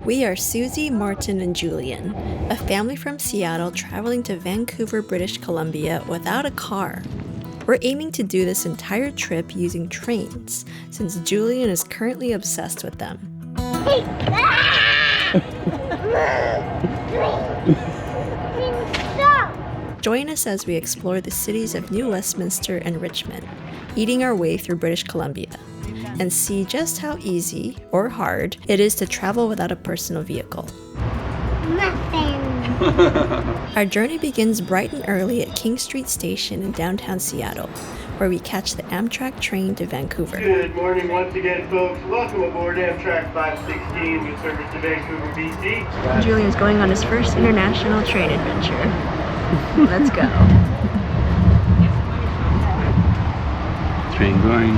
We are Suzi, Martin, and Julian, a family from Seattle traveling to Vancouver, British Columbia without a car. We're aiming to do this entire trip using trains, since Julian is currently obsessed with them. Join us as we explore the cities of New Westminster and Richmond, eating our way through British Columbia, and see just how easy, or hard, it is to travel without a personal vehicle. Muffin. Our journey begins bright and early at King Street Station in downtown Seattle, where we catch the Amtrak train to Vancouver. Good morning once again, folks. Welcome aboard Amtrak 516 with service to Vancouver, BC. Julian's going on his first international train adventure. Let's go. Train going.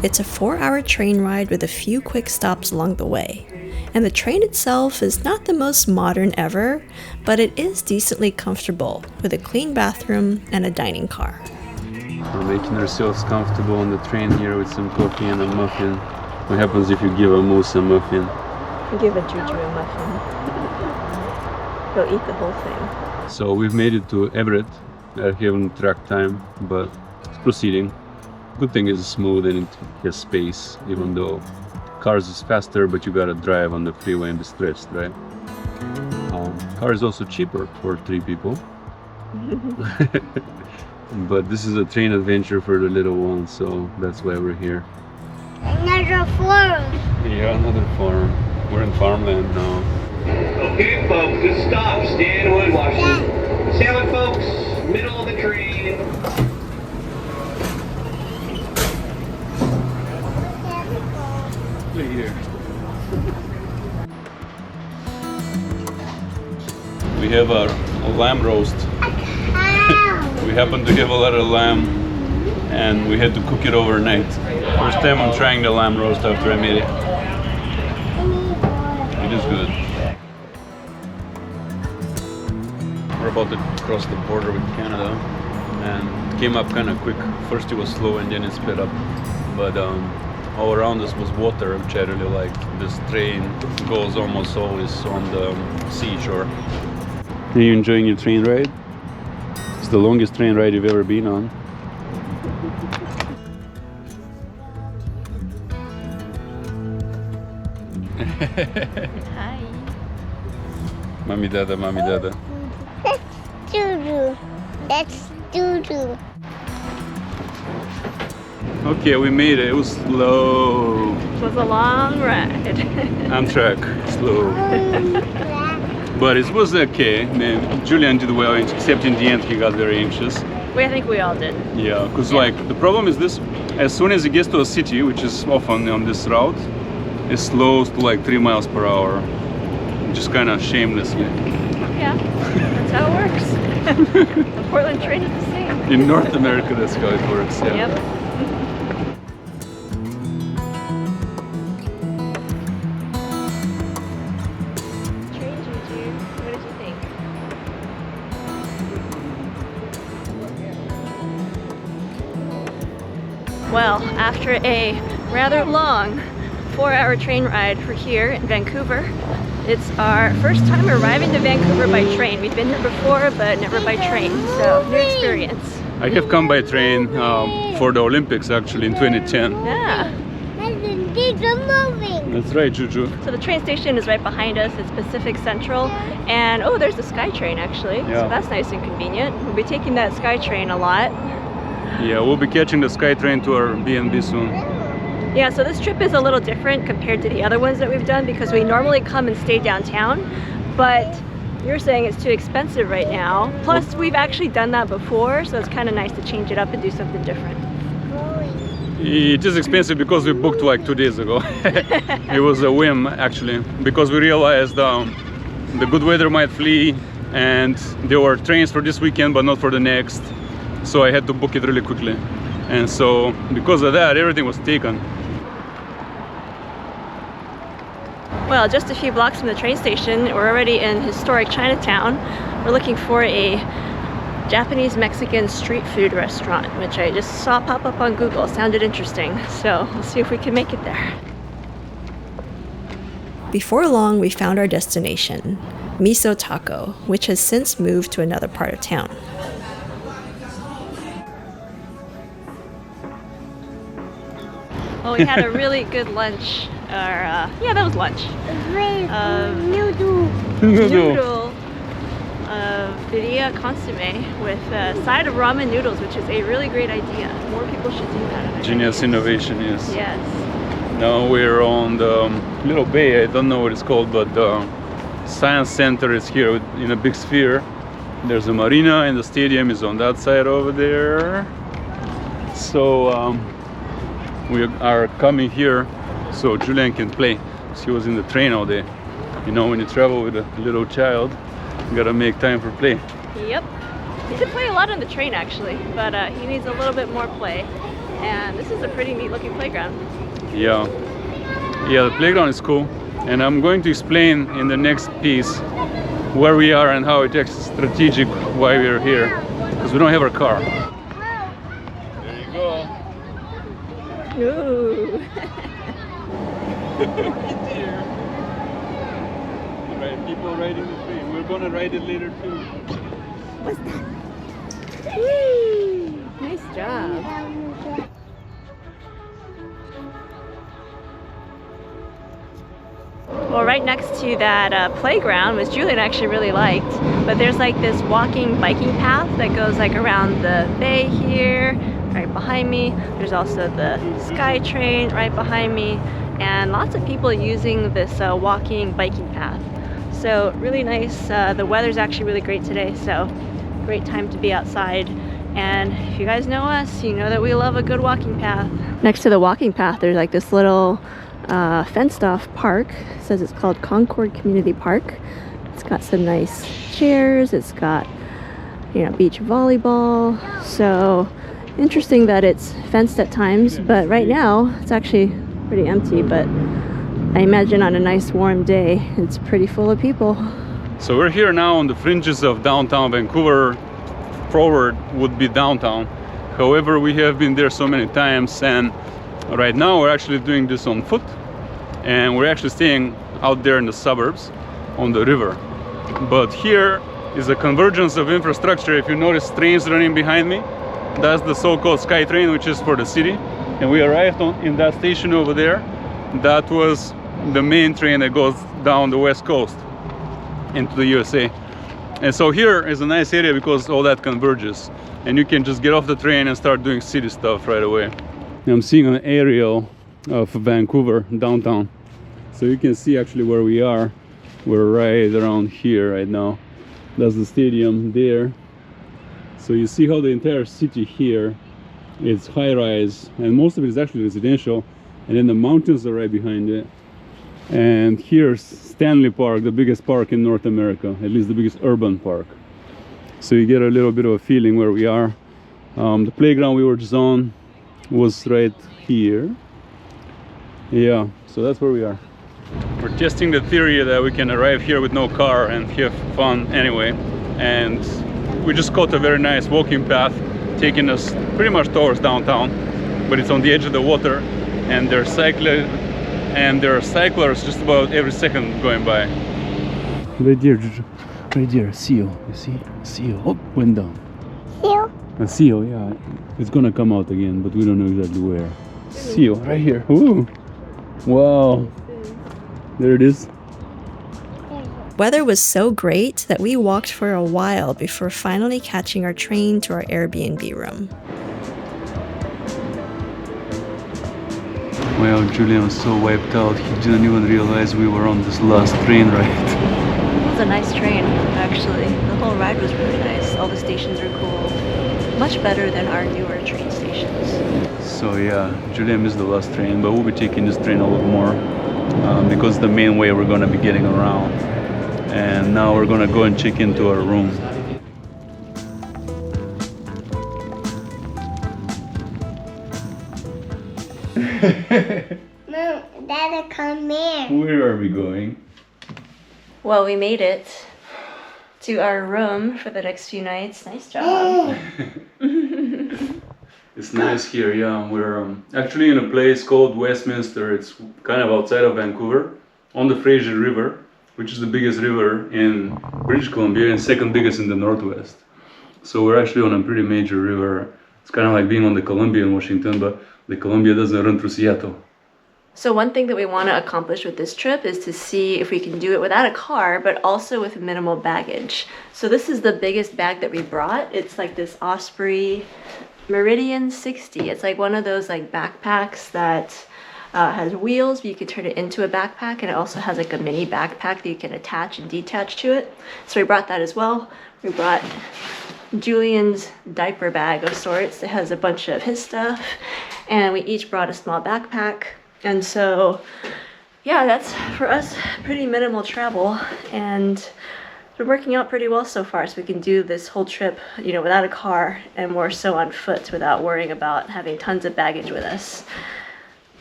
It's a 4-hour train ride with a few quick stops along the way. And the train itself is not the most modern ever, but it is decently comfortable with a clean bathroom and a dining car. We're making ourselves comfortable on the train here with some coffee and a muffin. What happens if you give a moose a muffin? Give a Juju a muffin. He'll eat the whole thing. So we've made it to Everett. I haven't tracked time, but it's proceeding. Good thing is smooth and it has space, even though cars is faster, but you gotta drive on the freeway and be stretched, right? Car is also cheaper for 3 people. But this is a train adventure for the little ones, so that's why we're here. Another farm. Yeah, another farm. We're in farmland now. Okay, folks, just stop. Stand wood, Washington. Stand with folks. Middle of the train. Right here. We have a lamb roast. We happen to have a lot of lamb and we had to cook it overnight. First time I'm trying the lamb roast after I made it. It is good. We're about to cross the border with Canada and it came up kind of quick. First it was slow and then it sped up. But all around us was water, which I really liked. This train goes almost always on the seashore. Are you enjoying your train ride? It's the longest train ride you've ever been on. Hi. Mommy dada, mommy dada. That's doo-doo. That's doo-doo. Okay, we made it. It was slow. It was a long ride. Amtrak, slow. But it was okay. Man, Julian did well, except in the end he got very anxious. I think we all did. Yeah, because like the problem is this: as soon as it gets to a city, which is often on this route, it slows to like 3 miles per hour, just kind of shamelessly. Yeah, that's how it works. The Portland train is the same. In North America, that's how it works. Yeah. Yep. Train Juju, what did you think? Well, after a rather long 4-hour train ride, we're here in Vancouver. It's our first time arriving to Vancouver by train. We've been here before, but never by train, so new experience. I have come by train for the Olympics actually in 2010. Yeah. Things are moving. That's right, Juju. So the train station is right behind us. It's Pacific Central, and oh, there's the SkyTrain actually. Yeah. So that's nice and convenient. We'll be taking that SkyTrain a lot. Yeah, we'll be catching the SkyTrain to our B&B soon. Yeah, so this trip is a little different compared to the other ones that we've done because we normally come and stay downtown, but you're saying it's too expensive right now. Plus, we've actually done that before, so it's kind of nice to change it up and do something different. It is expensive because we booked like 2 days ago. It was a whim actually, because we realized the good weather might flee and there were trains for this weekend but not for the next. So I had to book it really quickly. And so because of that, everything was taken. Well, just a few blocks from the train station, we're already in historic Chinatown. We're looking for a Japanese Mexican street food restaurant, which I just saw pop up on Google. Sounded interesting, so we'll see if we can make it there. Before long, we found our destination, Miso Taco, which has since moved to another part of town. Well, we had a really good lunch, yeah, that was lunch. Noodle. Birria consomme with a side of ramen noodles, which is a really great idea. More people should do that. Genius innovation, yes. Yes. Now we're on the little bay, I don't know what it's called, but the science center is here in a big sphere. There's a marina and the stadium is on that side over there. So we are coming here so Julian can play. He was in the train all day. You know, when you travel with a little child, you gotta make time for play. Yep. He could play a lot on the train actually, but he needs a little bit more play. And this is a pretty neat looking playground. Yeah, the playground is cool. And I'm going to explain in the next piece where we are and how it is strategic why we're here. Because we don't have our car. There you go. Ooh. Alright, people riding the train. We're gonna ride it later too. What's that? Whee! Nice job. Well, right next to that playground, which Julian actually really liked, but there's like this walking biking path that goes like around the bay here, right behind me. There's also the SkyTrain right behind me, and lots of people using this walking biking path. So really nice. The weather's actually really great today, so great time to be outside. And if you guys know us, you know that we love a good walking path. Next to the walking path, there's like this little fenced off park. It says it's called Concord Community Park. It's got some nice chairs. It's got, you know, beach volleyball. So interesting that it's fenced at times, but right now it's actually pretty empty. But I imagine on a nice warm day, it's pretty full of people. So we're here now on the fringes of downtown Vancouver. Forward would be downtown. However, we have been there so many times, and right now we're actually doing this on foot, and we're actually staying out there in the suburbs on the river. But here is a convergence of infrastructure. If you notice trains running behind me, that's the so-called SkyTrain, which is for the city. And we arrived in that station over there. That was the main train that goes down the west coast into the USA. And so here is a nice area because all that converges, and you can just get off the train and start doing city stuff right away. I'm seeing an aerial of Vancouver downtown, so you can see actually where we are. We're right around here right now. That's the stadium there. So you see how the entire city here is high-rise, and most of it is actually residential, and then the mountains are right behind it. And here's Stanley Park, the biggest park in North America, at least the biggest urban park. So you get a little bit of a feeling where we are. The playground we were just on was right here. Yeah, so that's where we are. We're testing the theory that we can arrive here with no car and have fun anyway. And we just caught a very nice walking path taking us pretty much towards downtown, but it's on the edge of the water, and there are cyclers just about every second going by. Right there, seal. You see? Seal. Oh, went down. Seal? A seal, yeah. It's gonna come out again, but we don't know exactly where. Seal, right here. Ooh. Wow. There it is. Weather was so great that we walked for a while before finally catching our train to our Airbnb room. Well, Julian was so wiped out, he didn't even realize we were on this last train ride. It was a nice train, actually. The whole ride was really nice. All the stations are cool. Much better than our newer train stations. So yeah, Julian missed the last train, but we'll be taking this train a lot more because the main way we're going to be getting around. And now we're going to go and check into our room. Mom, Dada, come here. Where are we going? Well, we made it to our room for the next few nights. Nice job. It's nice here, yeah. We're actually in a place called Westminster. It's kind of outside of Vancouver, on the Fraser River, which is the biggest river in British Columbia and second biggest in the Northwest. So we're actually on a pretty major river. It's kind of like being on the Columbia in Washington, but the Columbia doesn't run through Seattle. So one thing that we want to accomplish with this trip is to see if we can do it without a car, but also with minimal baggage. So this is the biggest bag that we brought. It's like this Osprey Meridian 60. It's like one of those like backpacks that has wheels, but you can turn it into a backpack, and it also has like a mini backpack that you can attach and detach to it. So we brought that as well. We brought Julian's diaper bag of sorts that has a bunch of his stuff, and we each brought a small backpack. And so yeah, that's for us pretty minimal travel, and it's been working out pretty well so far. So we can do this whole trip, you know, without a car and more so on foot without worrying about having tons of baggage with us.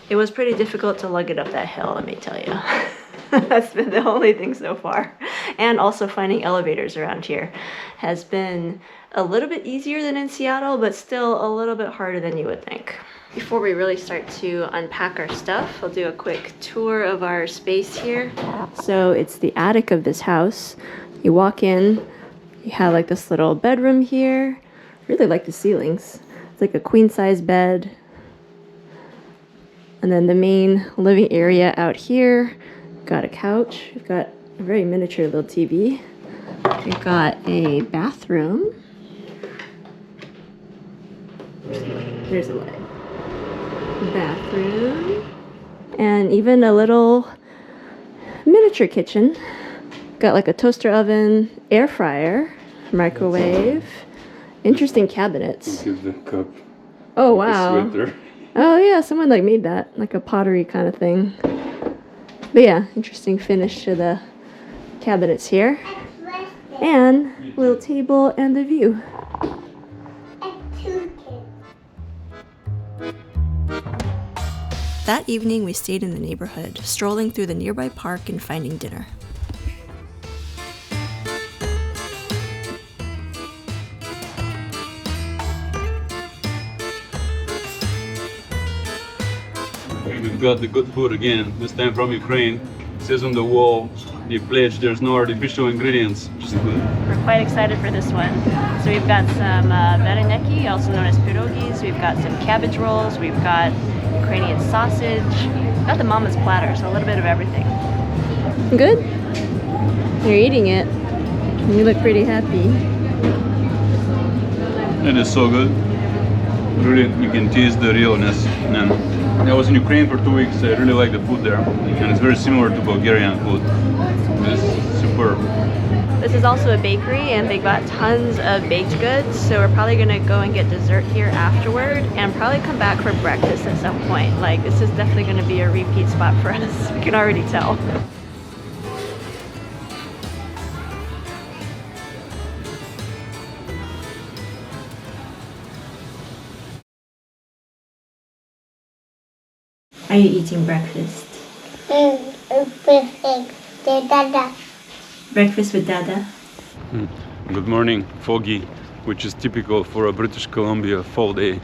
It was pretty difficult to lug it up that hill, let me tell you. That's been the only thing so far. And also finding elevators around here has been a little bit easier than in Seattle, but still a little bit harder than you would think. Before we really start to unpack our stuff, I'll do a quick tour of our space here. So it's the attic of this house. You walk in, you have like this little bedroom here. Really like the ceilings. It's like a queen size bed. And then the main living area out here, got a couch. We've got a very miniature little TV. We've got a bathroom. There's a light. Bathroom. And even a little miniature kitchen. Got like a toaster oven, air fryer, microwave. Interesting cabinets. Give the cup. Oh, wow. Oh yeah, someone like made that, like a pottery kind of thing. But yeah, interesting finish to the cabinets here. And little table and the view. That evening we stayed in the neighborhood, strolling through the nearby park and finding dinner. We've got the good food again, this time from Ukraine. It says on the wall, the pledge, there's no artificial ingredients, which is good. We're quite excited for this one. So we've got some vareniki, also known as pierogis. We've got some cabbage rolls. We've got Ukrainian sausage. We've got the mama's platter, so a little bit of everything. Good? You're eating it. You look pretty happy. It is so good. Really, you can taste the realness. And I was in Ukraine for 2 weeks. I really like the food there, and it's very similar to Bulgarian food. It's superb. This is also a bakery, and they got tons of baked goods, so we're probably gonna go and get dessert here afterward and probably come back for breakfast at some point. Like, this is definitely gonna be a repeat spot for us. We can already tell. Are you eating breakfast? Breakfast with Dada? Good morning, foggy, which is typical for a British Columbia fall day.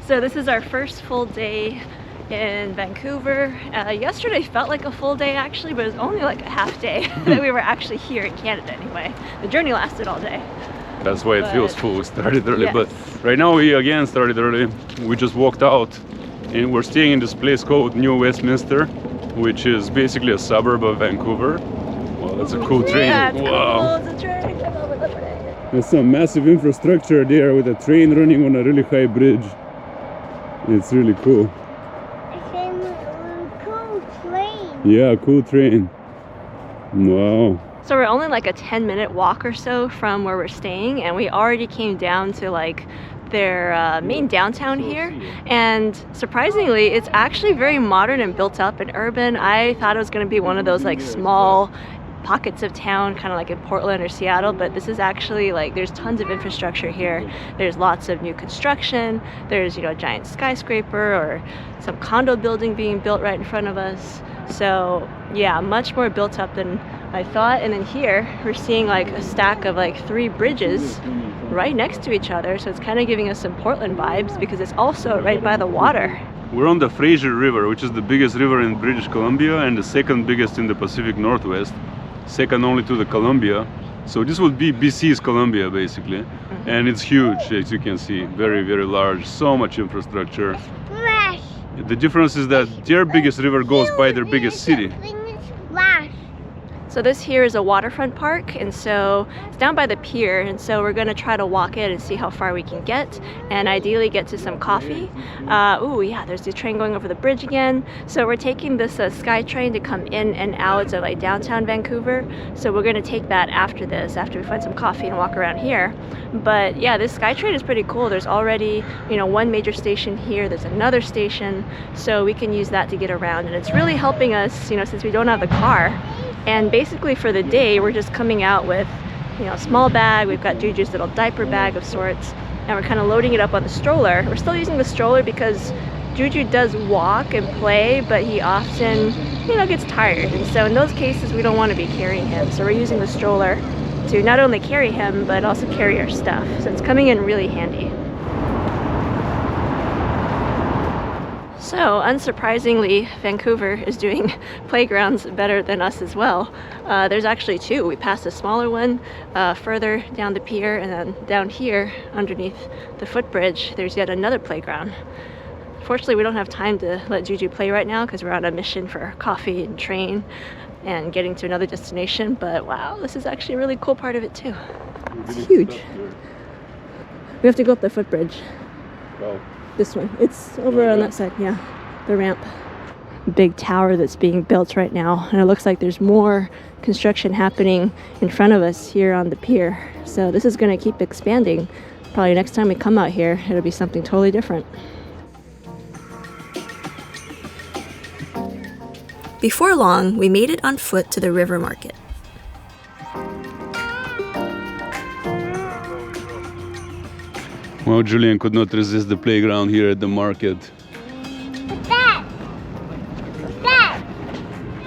So this is our first full day in Vancouver. Yesterday felt like a full day actually, but it was only like a half day that we were actually here in Canada anyway. The journey lasted all day. That's why it feels full. We started early, yes. But right now we again started early. We just walked out and we're staying in this place called New Westminster, which is basically a suburb of Vancouver. Wow, that's a cool train. Yeah, it's wow. cool. It's a train. Come over the train. There's some massive infrastructure there with a train running on a really high bridge. It's really cool. It's a cool train. Yeah, cool train. Wow. So we're only like a 10-minute walk or so from where we're staying, and we already came down to like their main downtown here, and surprisingly it's actually very modern and built up and urban. I thought it was going to be one of those like small pockets of town, kind of like in Portland or Seattle, but this is actually like there's tons of infrastructure here. There's lots of new construction. There's, you know, a giant skyscraper or some condo building being built right in front of us. So yeah, much more built up than I thought. And then here we're seeing like a stack of like 3 bridges right next to each other, so it's kind of giving us some Portland vibes because it's also right by the water. We're on the Fraser River, which is the biggest river in British Columbia and the second biggest in the Pacific Northwest, second only to the Columbia. So this would be BC's Columbia basically, and it's huge, as you can see, very, very large, so much infrastructure. Splash. The difference is that their biggest river goes by their biggest city. Splash. So this here is a waterfront park, and so it's down by the pier, and so we're gonna try to walk it and see how far we can get, and ideally get to some coffee. Oh yeah, there's the train going over the bridge again. So we're taking this SkyTrain to come in and out of like downtown Vancouver. So we're gonna take that after this, after we find some coffee and walk around here. But yeah, this SkyTrain is pretty cool. There's already, you know, one major station here. There's another station, so we can use that to get around, and it's really helping us, you know, since we don't have the car. And basically for the day, we're just coming out with, you know, a small bag. We've got Juju's little diaper bag of sorts, and we're kind of loading it up on the stroller. We're still using the stroller because Juju does walk and play, but he often, you know, gets tired. And so in those cases, we don't want to be carrying him. So we're using the stroller to not only carry him, but also carry our stuff. So it's coming in really handy. So, unsurprisingly, Vancouver is doing playgrounds better than us as well. There's actually 2. We passed a smaller one further down the pier, and then down here underneath the footbridge, there's yet another playground. Fortunately, we don't have time to let Juju play right now because we're on a mission for coffee and train and getting to another destination, but wow, this is actually a really cool part of it too. It's huge. We have to go up the footbridge. Wow. This one. It's over on that side, yeah. The ramp. Big tower that's being built right now, and it looks like there's more construction happening in front of us here on the pier. So this is going to keep expanding. Probably next time we come out here, it'll be something totally different. Before long, we made it on foot to the river market. Well, Julian could not resist the playground here at the market.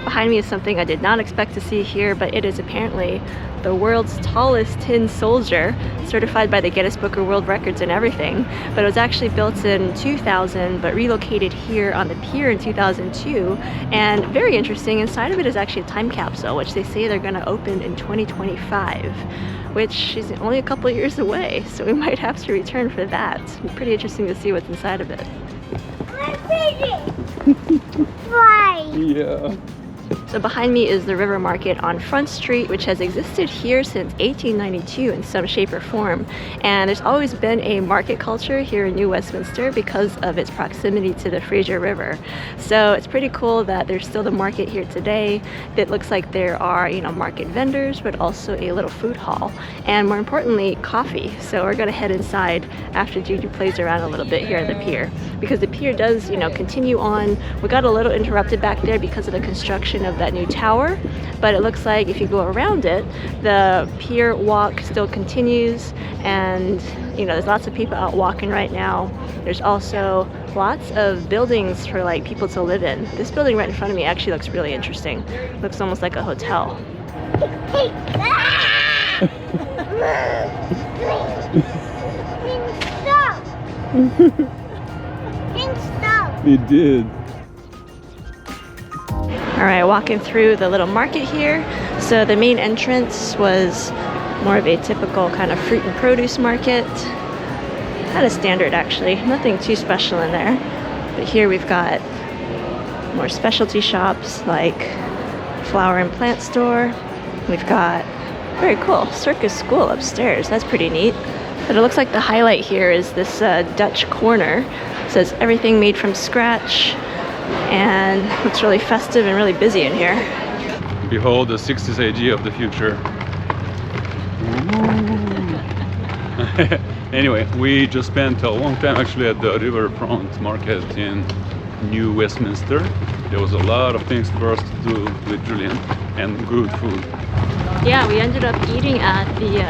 Behind me is something I did not expect to see here, but it is apparently the world's tallest tin soldier, certified by the Guinness Book of World Records and everything. But it was actually built in 2000, but relocated here on the pier in 2002. And very interesting, inside of it is actually a time capsule, which they say they're going to open in 2025, which is only a couple years away. So we might have to return for that. It's pretty interesting to see what's inside of it. Why? Yeah. So behind me is the river market on Front Street, which has existed here since 1892 in some shape or form. And there's always been a market culture here in New Westminster because of its proximity to the Fraser River. So it's pretty cool that there's still the market here today. It looks like there are, you know, market vendors, but also a little food hall. And more importantly, coffee. So we're gonna head inside after Juju plays around a little bit here at the pier, because the pier does, you know, continue on. We got a little interrupted back there because of the construction of that new tower, but it looks like if you go around it, the pier walk still continues, and you know, there's lots of people out walking right now. There's also lots of buildings for like people to live in. This building right in front of me actually looks really interesting. It looks almost like a hotel. Stop. It did. All right, walking through the little market here. So the main entrance was more of a typical kind of fruit and produce market. Kind of standard actually, nothing too special in there. But here we've got more specialty shops like flower and plant store. We've got, very cool, circus school upstairs. That's pretty neat. But it looks like the highlight here is this Dutch corner. It says everything made from scratch. And it's really festive and really busy in here. Behold the 60s idea of the future. Anyway, we just spent a long time actually at the riverfront market in New Westminster. There was a lot of things for us to do with Julian, and good food. Yeah, we ended up eating at the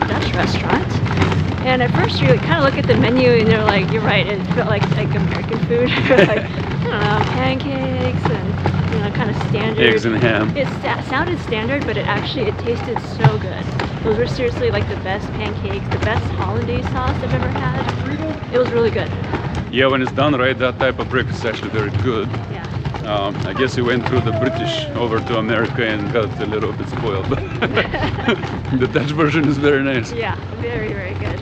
Dutch restaurant. And at first you kind of look at the menu and you're like, you're right, it felt like American food. Like, I don't know, pancakes and, you know, kind of standard. Eggs and ham. It sounded standard, but it tasted so good. Those were seriously like the best pancakes, the best hollandaise sauce I've ever had. It was really good. Yeah, when it's done right, that type of breakfast is actually very good. Yeah. I guess we went through the British over to America and got a little bit spoiled. The Dutch version is very nice. Yeah, very, very good.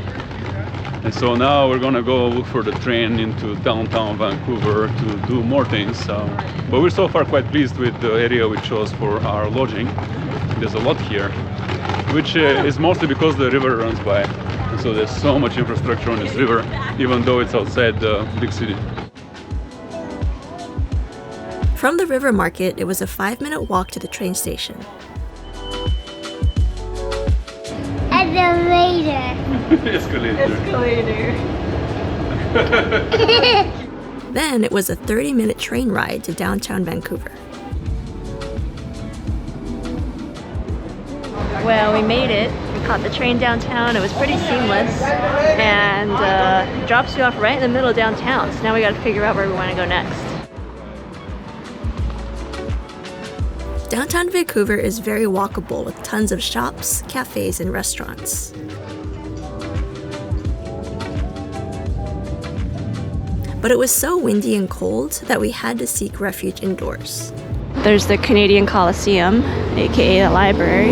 And so now we're gonna go look for the train into downtown Vancouver to do more things. But we're so far quite pleased with the area we chose for our lodging. There's a lot here, which is mostly because the river runs by. And so there's so much infrastructure on this river, even though it's outside the big city. From the river market, it was a 5-minute walk to the train station. Elevator. Escalator. Then it was a 30-minute train ride to downtown Vancouver. Well, we made it. We caught the train downtown. It was pretty seamless, and it drops you off right in the middle of downtown. So now we got to figure out where we want to go next. Downtown Vancouver is very walkable with tons of shops, cafes, and restaurants. But it was so windy and cold that we had to seek refuge indoors. There's the Canadian Coliseum, aka the library.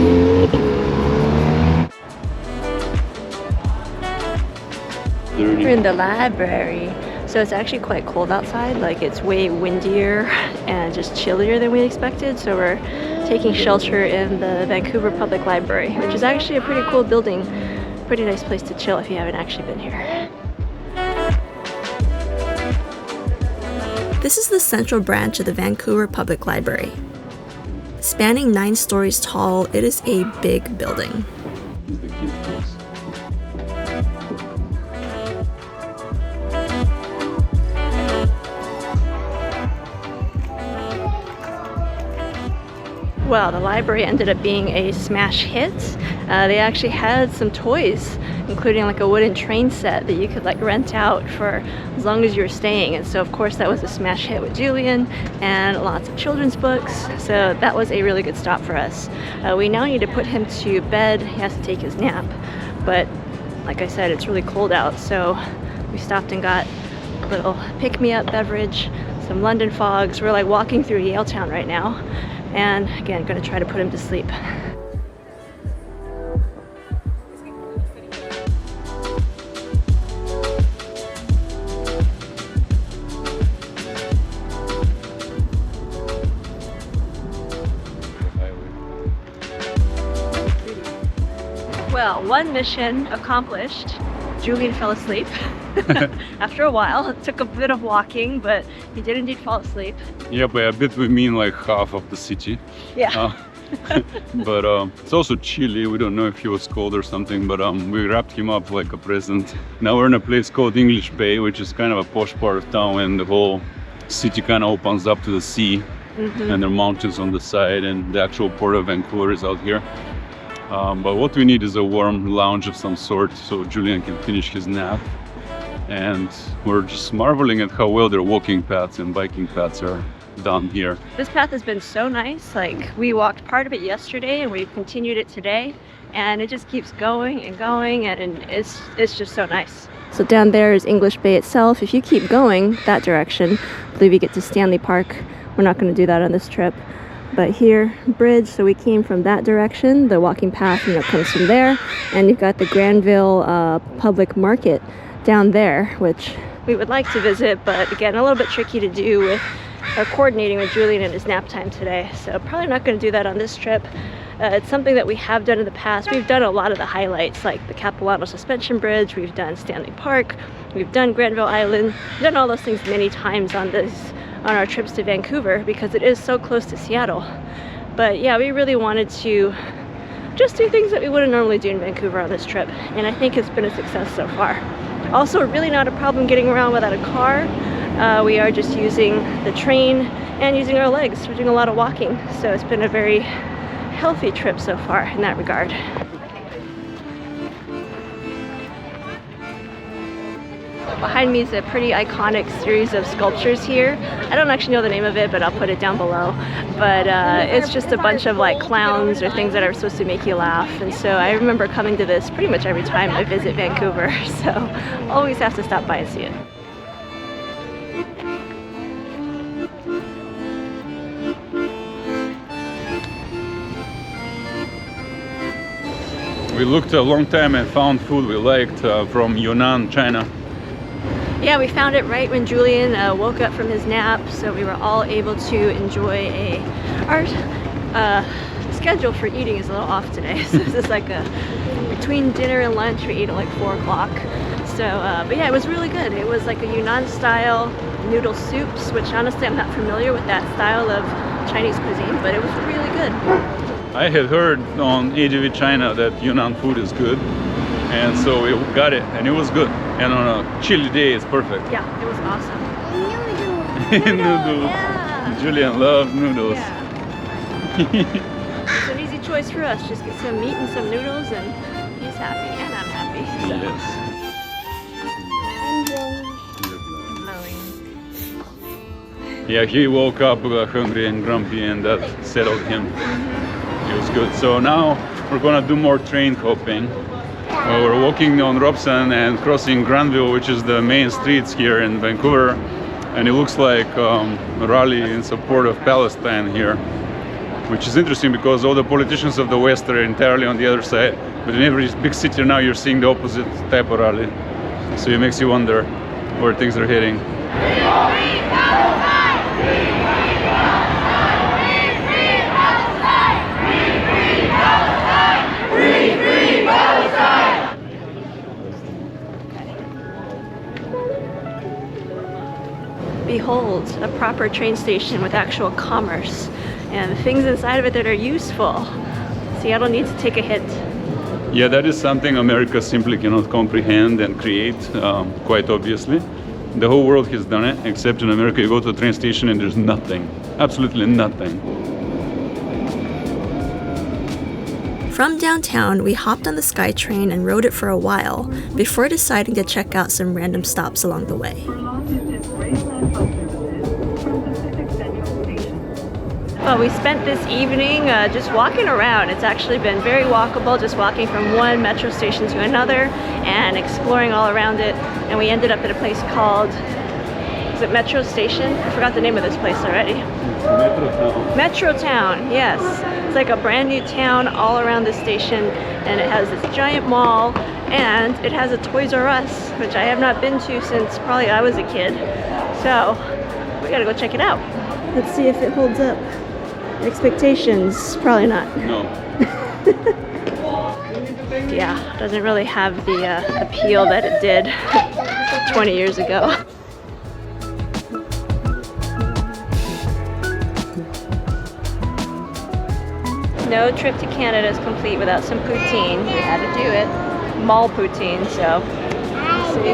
We're in the library. So it's actually quite cold outside, like it's way windier and just chillier than we expected. So we're taking shelter in the Vancouver Public Library, which is actually a pretty cool building. Pretty nice place to chill if you haven't actually been here. This is the central branch of the Vancouver Public Library. Spanning 9 stories tall, it is a big building. Well, the library ended up being a smash hit. They actually had some toys, including like a wooden train set that you could like rent out for as long as you were staying. And so of course that was a smash hit with Julian, and lots of children's books. So that was a really good stop for us. We now need to put him to bed. He has to take his nap. But like I said, it's really cold out. So we stopped and got a little pick-me-up beverage, some London fogs. We're like walking through Yaletown right now. And again, gonna try to put him to sleep. Well, one mission accomplished. Julian fell asleep after a while. It took a bit of walking, but he did indeed fall asleep. Yeah, by a bit we mean like half of the city. Yeah. But it's also chilly. We don't know if he was cold or something, but we wrapped him up like a present. Now we're in a place called English Bay, which is kind of a posh part of town, and the whole city kind of opens up to the sea. And there are mountains on the side, and the actual port of Vancouver is out here. But what we need is a warm lounge of some sort so Julian can finish his nap. And we're just marveling at how well their walking paths and biking paths are done here. This path has been so nice. Like, we walked part of it yesterday and we've continued it today, and it just keeps going and going, and it's just so nice. So down there is English Bay itself. If you keep going that direction, I believe you get to Stanley Park. We're not going to do that on this trip. But here, bridge, so we came from that direction. The walking path, comes from there. And you've got the Granville Public Market down there, which we would like to visit, but again, a little bit tricky to do with coordinating with Julian and his nap time today. So probably not going to do that on this trip. It's something that we have done in the past. We've done a lot of the highlights, like the Capilano Suspension Bridge. We've done Stanley Park. We've done Granville Island. We've done all those things many times on our trips to Vancouver because it is so close to Seattle. But yeah, we really wanted to just do things that we wouldn't normally do in Vancouver on this trip, and I think it's been a success so far. Also, really not a problem getting around without a car. We are just using the train and using our legs. We're doing a lot of walking, so it's been a very healthy trip so far in that regard. behind me is a pretty iconic series of sculptures here. I don't actually know the name of it, but I'll put it down below. But it's just a bunch of like clowns or things that are supposed to make you laugh. And so I remember coming to this pretty much every time I visit Vancouver. So always have to stop by and see it. We looked a long time and found food we liked from Yunnan, China. Yeah, we found it right when Julian woke up from his nap, so we were all able to enjoy our schedule for eating is a little off today. So this is like between dinner and lunch, we ate at like 4 o'clock. So, but yeah, it was really good. It was like a Yunnan style noodle soups, which honestly I'm not familiar with that style of Chinese cuisine, but it was really good. I had heard on AGV China that Yunnan food is good, and so we got it, and it was good. And on a chilly day, it's perfect. Yeah, it was awesome. Noodles. Yeah. Julian loves noodles. Yeah. It's an easy choice for us. Just get some meat and some noodles, and he's happy, and I'm happy. So. Yes. Yeah, he woke up hungry and grumpy, and that settled him. It was good. So now we're gonna do more train hopping. We're walking on Robson and crossing Granville, which is the main streets here in Vancouver, and it looks like a rally in support of Palestine here, which is interesting because all the politicians of the West are entirely on the other side, but in every big city now you're seeing the opposite type of rally. So it makes you wonder where things are heading. Behold, a proper train station with actual commerce and the things inside of it that are useful. Seattle needs to take a hit. Yeah, that is something America simply cannot comprehend and create, quite obviously. The whole world has done it, except in America you go to a train station and there's nothing, absolutely nothing. From downtown, we hopped on the SkyTrain and rode it for a while before deciding to check out some random stops along the way. Well, we spent this evening just walking around. It's actually been very walkable, just walking from one metro station to another and exploring all around it. And we ended up at a place called, is it Metro Station? I forgot the name of this place already. Metro Town, yes. It's like a brand new town all around the station, and it has this giant mall, and it has a Toys R Us, which I have not been to since probably I was a kid. So we gotta go check it out. Let's see if it holds up. Expectations, probably not. No. Yeah, doesn't really have the appeal that it did 20 years ago. No trip to Canada is complete without some poutine. We had to do it. Mall poutine, so let's see.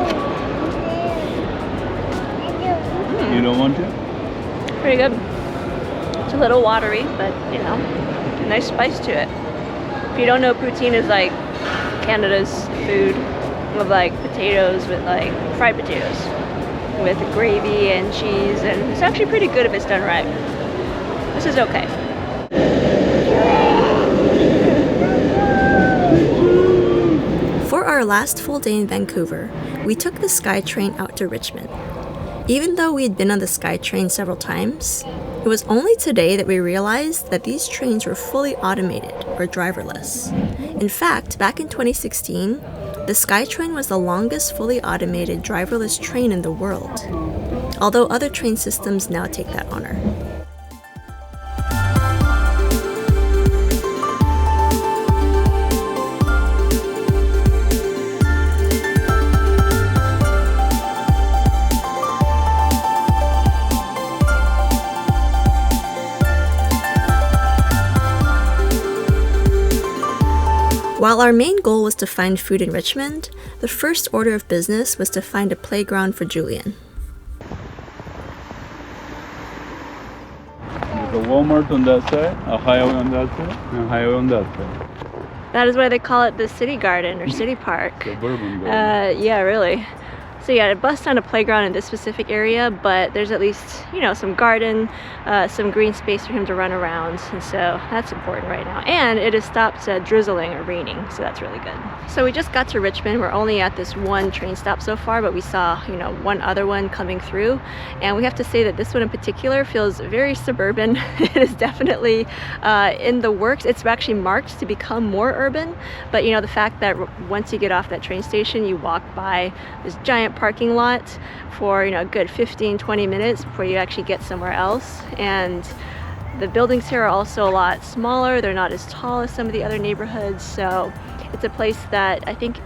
You don't want to? Pretty good. It's a little watery, but you know, a nice spice to it. If you don't know, poutine is like Canada's food with like potatoes, with like fried potatoes, with gravy and cheese, and it's actually pretty good if it's done right. This is okay. For our last full day in Vancouver, we took the SkyTrain out to Richmond. Even though we had been on the SkyTrain several times, it was only today that we realized that these trains were fully automated or driverless. In fact, back in 2016, the SkyTrain was the longest fully automated driverless train in the world, although other train systems now take that honor. While our main goal was to find food in Richmond, the first order of business was to find a playground for Julian. There's a Walmart on that side, a highway on that side, and a highway on that side. That is why they call it the City Garden or City Park. Suburban garden. Yeah, really. So yeah, to bust on a playground in this specific area, but there's at least, you know, some garden, some green space for him to run around, and so that's important right now. And it has stopped drizzling or raining, so that's really good. So we just got to Richmond. We're only at this one train stop so far, but we saw, you know, one other one coming through, and we have to say that this one in particular feels very suburban. It is definitely in the works. It's actually marked to become more urban, but you know, the fact that once you get off that train station, you walk by this giant parking lot for, you know, a good 15-20 minutes before you actually get somewhere else. And the buildings here are also a lot smaller. They're not as tall as some of the other neighborhoods, so it's a place that I think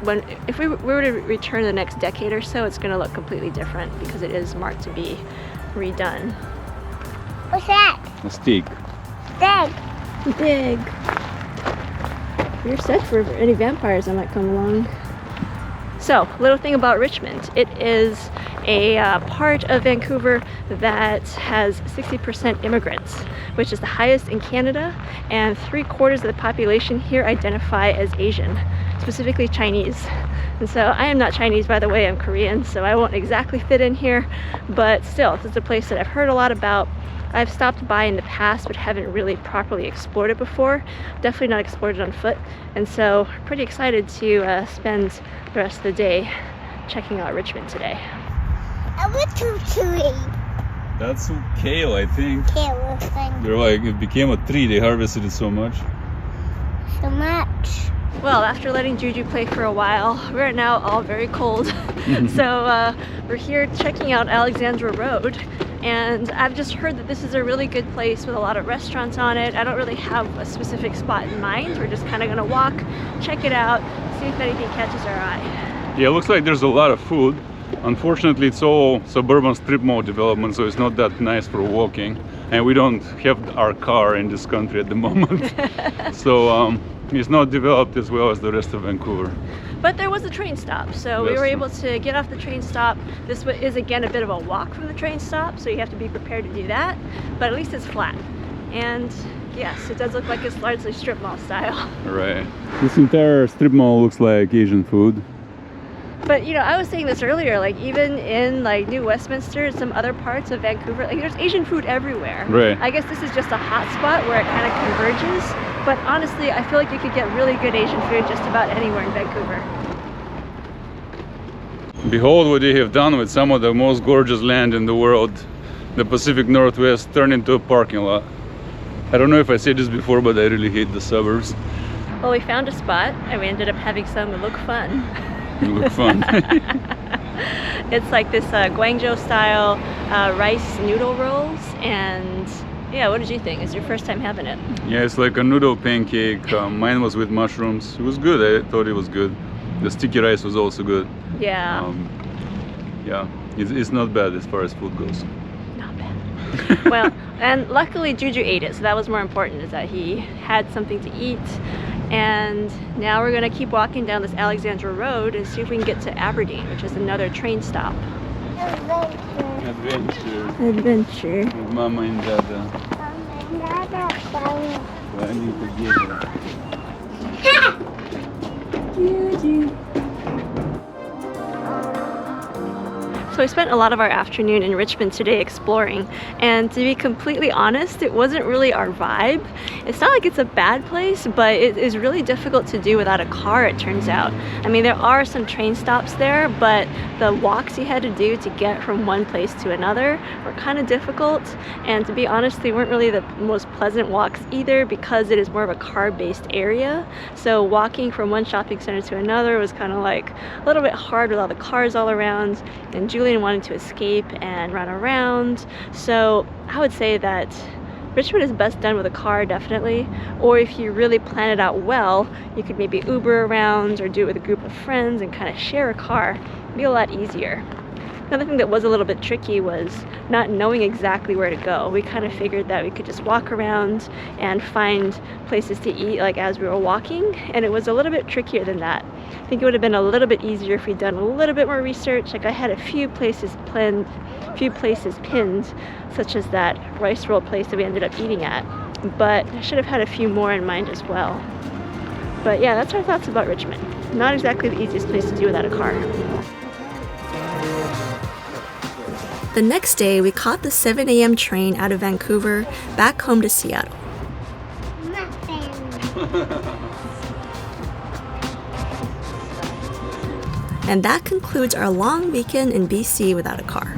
if we were to return the next decade or so, it's going to look completely different because it is marked to be redone. What's that? A steak. Big. You're set for any vampires that might come along. So, little thing about Richmond. It is a part of Vancouver that has 60% immigrants, which is the highest in Canada, and 3/4 of the population here identify as Asian, specifically Chinese. And so I am not Chinese, by the way, I'm Korean, so I won't exactly fit in here, but still, this is a place that I've heard a lot about. I've stopped by in the past, but haven't really properly explored it before. Definitely not explored it on foot, and so pretty excited to spend the rest of the day checking out Richmond today. I went to tree. That's kale, I think. Kale thing. They're like, it became a tree. They harvested it so much. So much. Well, after letting Juju play for a while, we're now all very cold. So we're here checking out Alexandra Road, and I've just heard that this is a really good place with a lot of restaurants on it. I don't really have a specific spot in mind. We're just kind of gonna walk, check it out, see if anything catches our eye. Yeah, it looks like there's a lot of food. Unfortunately, it's all suburban strip mall development, so it's not that nice for walking, and we don't have our car in this country at the moment. So it's not developed as well as the rest of Vancouver. But there was a train stop, so we were able to get off the train stop. This is again a bit of a walk from the train stop, so you have to be prepared to do that, but at least it's flat. And yes, it does look like it's largely strip mall style. Right. This entire strip mall looks like Asian food. But you know, I was saying this earlier, like even in like New Westminster and some other parts of Vancouver, like there's Asian food everywhere. Right. I guess this is just a hot spot where it kind of converges. But honestly, I feel like you could get really good Asian food just about anywhere in Vancouver. Behold what they have done with some of the most gorgeous land in the world. The Pacific Northwest turned into a parking lot. I don't know if I said this before, but I really hate the suburbs. Well, we found a spot and we ended up having some that look fun. They look fun. It's like this Guangzhou style rice noodle rolls, and yeah, what did you think? It's your first time having it. Yeah, it's like a noodle pancake. Mine was with mushrooms. It was good. I thought it was good. The sticky rice was also good. Yeah. Yeah, it's not bad as far as food goes. Not bad. Well, and luckily Juju ate it, so that was more important, is that he had something to eat. And now we're gonna keep walking down this Alexandra Road and see if we can get to Aberdeen, which is another train stop. Adventure. Adventure. With Mama and Dada. Planning together. Juju. So I spent a lot of our afternoon in Richmond today exploring, and to be completely honest, it wasn't really our vibe. It's not like it's a bad place, but it is really difficult to do without a car, it turns out. I mean, there are some train stops there, but the walks you had to do to get from one place to another were kind of difficult, and to be honest, they weren't really the most pleasant walks either because it is more of a car-based area. So walking from one shopping center to another was kind of like a little bit hard with all the cars all around, and Julian wanted to escape and run around. So I would say that Richmond is best done with a car, definitely, or if you really plan it out well, you could maybe Uber around or do it with a group of friends and kind of share a car. It'd be a lot easier. Another thing that was a little bit tricky was not knowing exactly where to go. We kind of figured that we could just walk around and find places to eat like as we were walking, and it was a little bit trickier than that. I think it would have been a little bit easier if we'd done a little bit more research. Like I had a few places pinned, such as that rice roll place that we ended up eating at, but I should have had a few more in mind as well. But yeah, that's our thoughts about Richmond. Not exactly the easiest place to do without a car. The next day, we caught the 7 a.m. train out of Vancouver back home to Seattle. And that concludes our long weekend in BC without a car.